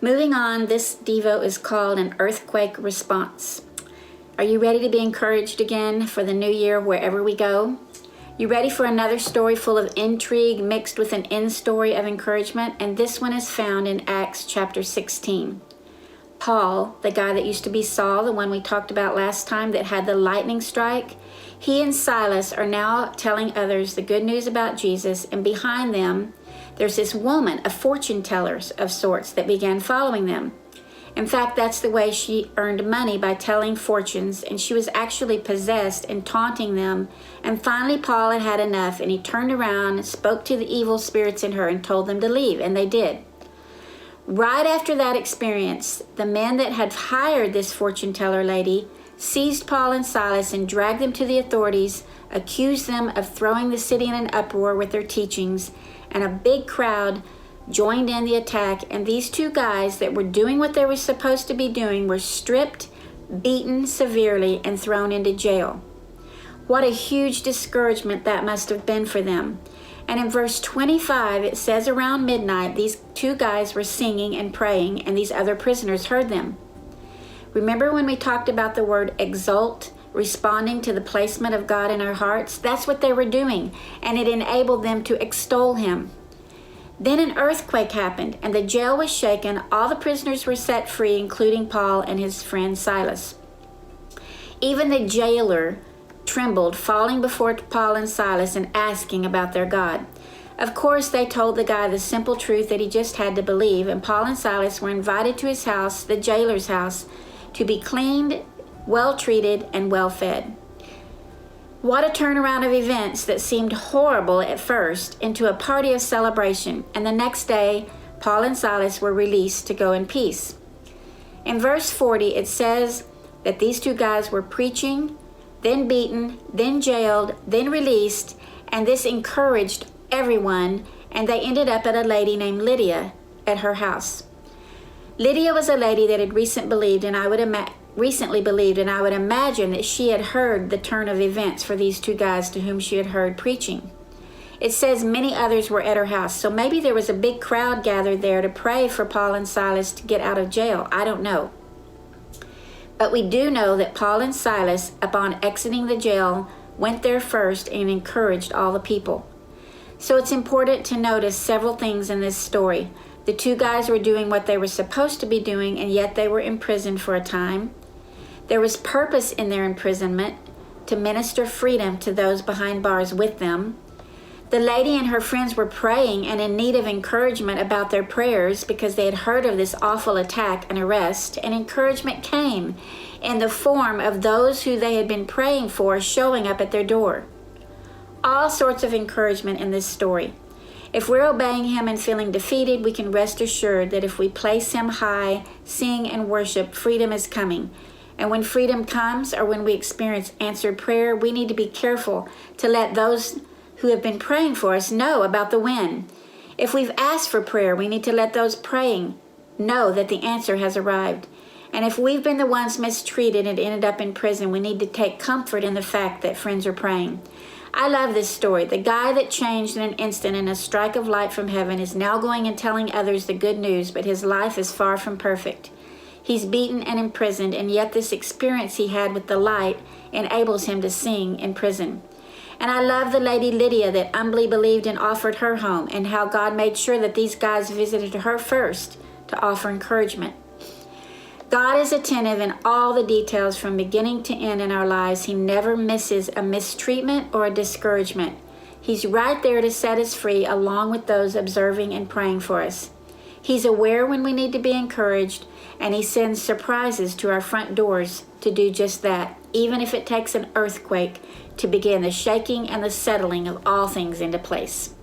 Moving on, this Devo is called an earthquake response. Are you ready to be encouraged again for the new year wherever we go? You ready for another story full of intrigue mixed with an end story of encouragement? And this one is found in Acts chapter 16. Paul, the guy that used to be Saul, the one we talked about last time that had the lightning strike, he and Silas are now telling others the good news about Jesus, and behind them, there's this woman, a fortune teller of sorts, that began following them. In fact, that's the way she earned money, by telling fortunes, and she was actually possessed and taunting them. And finally, Paul had had enough, and he turned around and spoke to the evil spirits in her and told them to leave, and they did. Right after that experience, the men that had hired this fortune teller lady seized Paul and Silas and dragged them to the authorities, accused them of throwing the city in an uproar with their teachings, and a big crowd joined in the attack, and these two guys that were doing what they were supposed to be doing were stripped, beaten severely, and thrown into jail. What a huge discouragement that must have been for them. And in verse 25, it says around midnight, these two guys were singing and praying, and these other prisoners heard them. Remember when we talked about the word exult, responding to the placement of God in our hearts? That's what they were doing, and it enabled them to extol him. Then an earthquake happened, and the jail was shaken. All the prisoners were set free, including Paul and his friend Silas. Even the jailer trembled, falling before Paul and Silas and asking about their God. Of course, they told the guy the simple truth that he just had to believe, and Paul and Silas were invited to his house, the jailer's house, to be cleaned, well treated, and well fed. What a turnaround of events that seemed horrible at first into a party of celebration, and the next day, Paul and Silas were released to go in peace. In verse 40, it says that these two guys were preaching, then beaten, then jailed, then released, and this encouraged everyone, and they ended up at a lady named Lydia at her house. Lydia was a lady that had recently believed, and I would imagine that she had heard the turn of events for these two guys to whom she had heard preaching. It says many others were at her house, so maybe there was a big crowd gathered there to pray for Paul and Silas to get out of jail. I don't know. But we do know that Paul and Silas, upon exiting the jail, went there first and encouraged all the people. So it's important to notice several things in this story. The two guys were doing what they were supposed to be doing, and yet they were imprisoned for a time. There was purpose in their imprisonment, to minister freedom to those behind bars with them. The lady and her friends were praying and in need of encouragement about their prayers because they had heard of this awful attack and arrest, and encouragement came in the form of those who they had been praying for showing up at their door. All sorts of encouragement in this story. If we're obeying him and feeling defeated, we can rest assured that if we place him high, sing and worship, freedom is coming. And when freedom comes, or when we experience answered prayer, we need to be careful to let those who have been praying for us know about the win. If we've asked for prayer, we need to let those praying know that the answer has arrived. And if we've been the ones mistreated and ended up in prison, we need to take comfort in the fact that friends are praying. I love this story. The guy that changed in an instant in a strike of light from heaven is now going and telling others the good news, but his life is far from perfect. He's beaten and imprisoned, and yet this experience he had with the light enables him to sing in prison. And I love the lady Lydia that humbly believed and offered her home, and how God made sure that these guys visited her first to offer encouragement. God is attentive in all the details from beginning to end in our lives. He never misses a mistreatment or a discouragement. He's right there to set us free along with those observing and praying for us. He's aware when we need to be encouraged, and he sends surprises to our front doors to do just that, even if it takes an earthquake to begin the shaking and the settling of all things into place.